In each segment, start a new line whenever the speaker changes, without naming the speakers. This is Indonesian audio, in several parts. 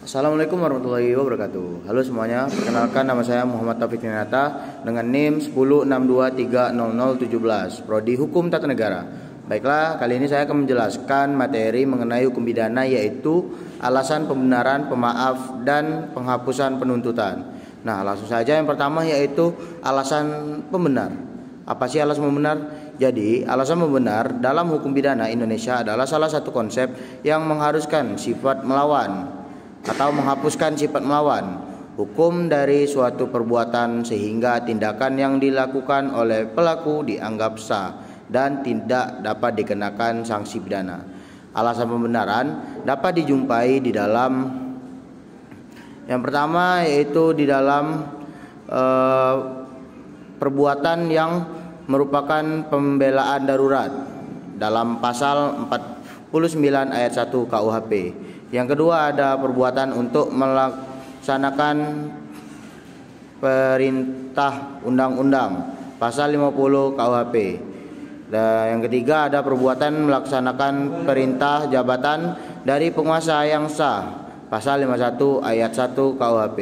Assalamualaikum warahmatullahi wabarakatuh. Halo semuanya, perkenalkan nama saya Muhammad Taufik Ninata dengan NIM 106230017, Prodi Hukum Tata Negara. Baiklah, kali ini saya akan menjelaskan materi mengenai hukum pidana, yaitu alasan pembenaran, pemaaf, dan penghapusan penuntutan. Nah, langsung saja yang pertama yaitu alasan pembenar. Apa sih alasan pembenar? Jadi, alasan pembenar dalam hukum pidana Indonesia adalah salah satu konsep yang mengharuskan sifat melawan atau menghapuskan sifat melawan hukum dari suatu perbuatan sehingga tindakan yang dilakukan oleh pelaku dianggap sah dan tidak dapat dikenakan sanksi pidana. Alasan pembenaran dapat dijumpai di dalam yang pertama yaitu di dalam perbuatan yang merupakan pembelaan darurat dalam pasal 49 ayat 1 KUHP. Yang kedua ada perbuatan untuk melaksanakan perintah undang-undang pasal 50 KUHP. Dan yang ketiga ada perbuatan melaksanakan perintah jabatan dari penguasa yang sah pasal 51 ayat 1 KUHP.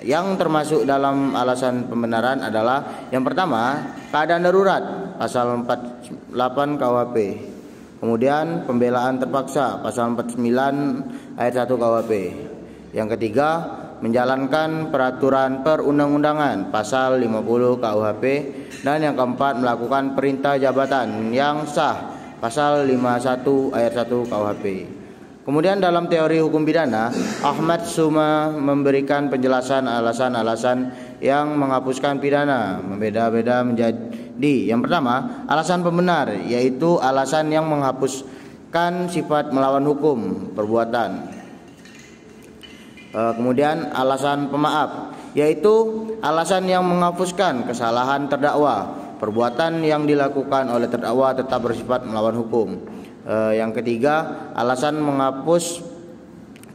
Yang termasuk dalam alasan pembenaran adalah yang pertama keadaan darurat pasal 48 KUHP. Kemudian pembelaan terpaksa pasal 49 ayat 1 KUHP. Yang ketiga, menjalankan peraturan perundang-undangan pasal 50 KUHP. Dan yang keempat, melakukan perintah jabatan yang sah pasal 51 ayat 1 KUHP. Kemudian dalam teori hukum pidana, Ahmad Suma memberikan penjelasan alasan-alasan yang menghapuskan pidana membeda-beda menjadi yang pertama, alasan pembenar, yaitu alasan yang menghapuskan sifat melawan hukum perbuatan. Kemudian alasan pemaaf, yaitu alasan yang menghapuskan kesalahan terdakwa. Perbuatan yang dilakukan oleh terdakwa tetap bersifat melawan hukum. Yang ketiga, alasan menghapus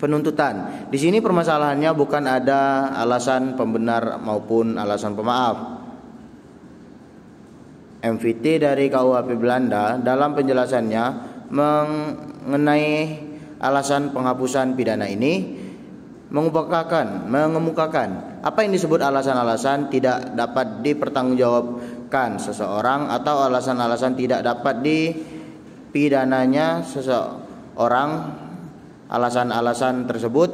penuntutan. Di sini permasalahannya bukan ada alasan pembenar maupun alasan pemaaf. MVT dari KUHP Belanda dalam penjelasannya mengenai alasan penghapusan pidana ini mengemukakan apa yang disebut alasan-alasan tidak dapat dipertanggungjawabkan seseorang atau alasan-alasan tidak dapat dipidananya seseorang. Alasan-alasan tersebut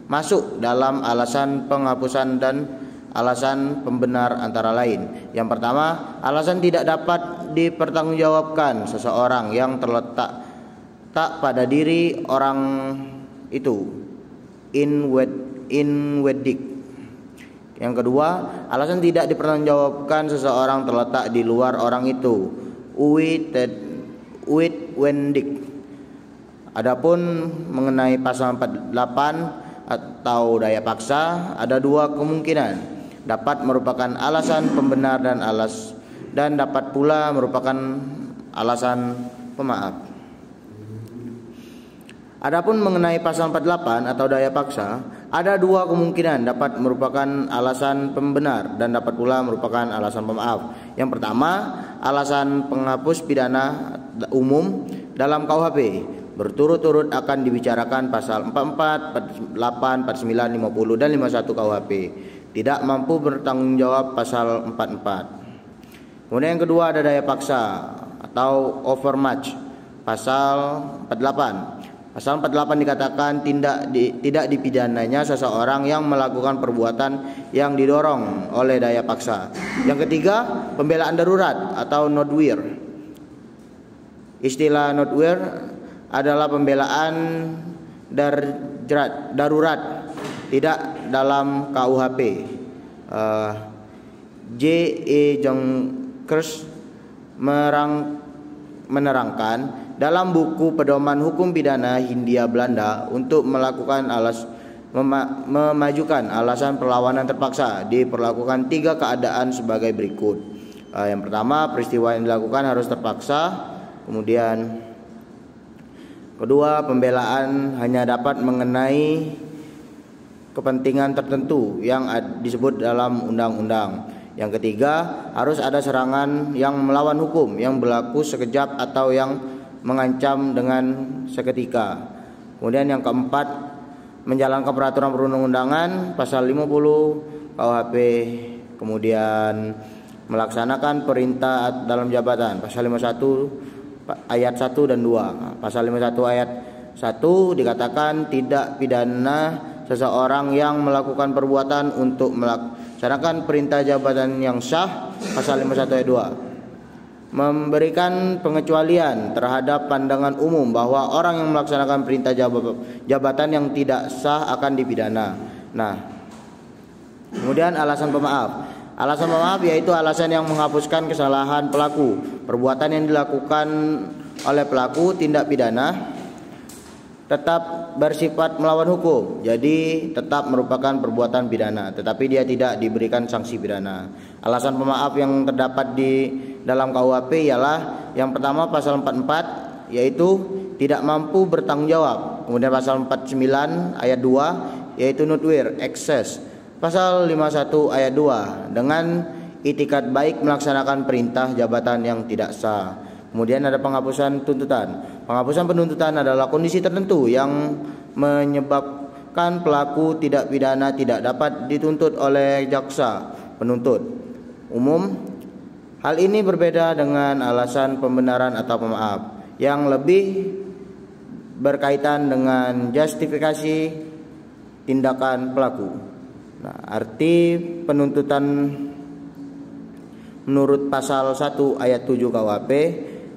masuk dalam alasan penghapusan dan alasan pembenar antara lain. Yang pertama, alasan tidak dapat dipertanggungjawabkan seseorang yang terletak tak pada diri orang itu, inwedic. Yang kedua, alasan tidak dipertanggungjawabkan seseorang terletak di luar orang itu, uitwendig. Adapun mengenai pasal 48 atau daya paksa, ada dua kemungkinan, dapat merupakan alasan pembenar dan dapat pula merupakan alasan pemaaf. Adapun mengenai pasal 48 atau daya paksa, ada dua kemungkinan, dapat merupakan alasan pembenar dan dapat pula merupakan alasan pemaaf. Yang pertama, alasan penghapus pidana umum dalam KUHP berturut-turut akan dibicarakan pasal 44, 48, 49, 50 dan 51 KUHP. Tidak mampu bertanggung jawab pasal 44. Kemudian yang kedua ada daya paksa atau overmatch pasal 48. Pasal 48 dikatakan tidak dipidananya seseorang yang melakukan perbuatan yang didorong oleh daya paksa. Yang ketiga, pembelaan darurat atau notwehr. Istilah notwehr adalah pembelaan darurat tidak dalam KUHP. J.E. Jonkers menerangkan dalam buku Pedoman Hukum Pidana Hindia Belanda untuk memajukan alasan perlawanan terpaksa diperlakukan tiga keadaan sebagai berikut. Yang pertama, peristiwa yang dilakukan harus terpaksa. Kemudian kedua, pembelaan hanya dapat mengenai kepentingan tertentu yang disebut dalam undang-undang. Yang ketiga, harus ada serangan yang melawan hukum yang berlaku sekejap atau yang mengancam dengan seketika. Kemudian yang keempat, menjalankan peraturan perundang-undangan pasal 50 KUHP, kemudian melaksanakan perintah dalam jabatan pasal 51 ayat 1 dan 2. Pasal 51 ayat 1 dikatakan tidak pidana seseorang yang melakukan perbuatan untuk melaksanakan perintah jabatan yang sah. Pasal 51 ayat 2 memberikan pengecualian terhadap pandangan umum bahwa orang yang melaksanakan perintah jabatan yang tidak sah akan dipidana. Nah, kemudian alasan pemaaf. Alasan pemaaf yaitu alasan yang menghapuskan kesalahan pelaku. Perbuatan yang dilakukan oleh pelaku tindak pidana tetap bersifat melawan hukum, jadi tetap merupakan perbuatan pidana, tetapi dia tidak diberikan sanksi pidana. Alasan pemaaf yang terdapat di dalam KUHP ialah yang pertama pasal 44 yaitu tidak mampu bertanggung jawab. Kemudian pasal 49 ayat 2 yaitu nutwir, excess. Pasal 51 ayat 2 dengan itikat baik melaksanakan perintah jabatan yang tidak sah. Kemudian ada penghapusan tuntutan. Penghapusan penuntutan adalah kondisi tertentu yang menyebabkan pelaku tidak pidana tidak dapat dituntut oleh jaksa penuntut umum. Hal ini berbeda dengan alasan pembenaran atau pemaaf yang lebih berkaitan dengan justifikasi tindakan pelaku. Nah, arti penuntutan menurut pasal 1 ayat 7 KUHP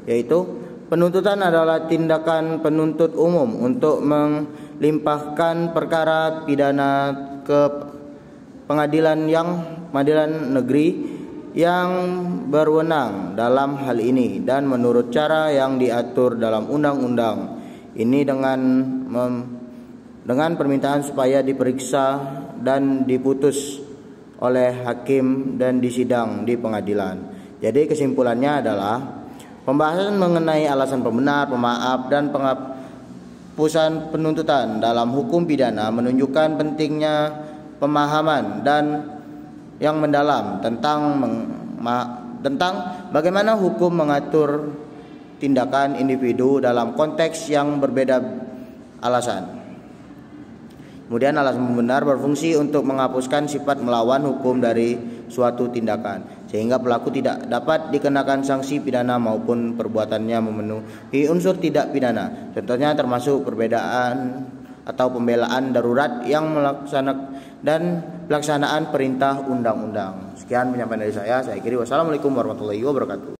yaitu penuntutan adalah tindakan penuntut umum untuk melimpahkan perkara pidana ke pengadilan negeri yang berwenang dalam hal ini dan menurut cara yang diatur dalam undang-undang ini dengan permintaan supaya diperiksa dan diputus oleh hakim dan disidang di pengadilan. Jadi kesimpulannya adalah pembahasan mengenai alasan pembenar, pemaaf, dan penghapusan penuntutan dalam hukum pidana menunjukkan pentingnya pemahaman dan yang mendalam tentang bagaimana hukum mengatur tindakan individu dalam konteks yang berbeda alasan. Kemudian alasan pembenar berfungsi untuk menghapuskan sifat melawan hukum dari suatu tindakan, sehingga pelaku tidak dapat dikenakan sanksi pidana maupun perbuatannya memenuhi unsur tidak pidana. Contohnya termasuk perbedaan atau pembelaan darurat yang pelaksanaan perintah undang-undang. Sekian penyampaian dari saya. Saya akhiri. Wassalamualaikum warahmatullahi wabarakatuh.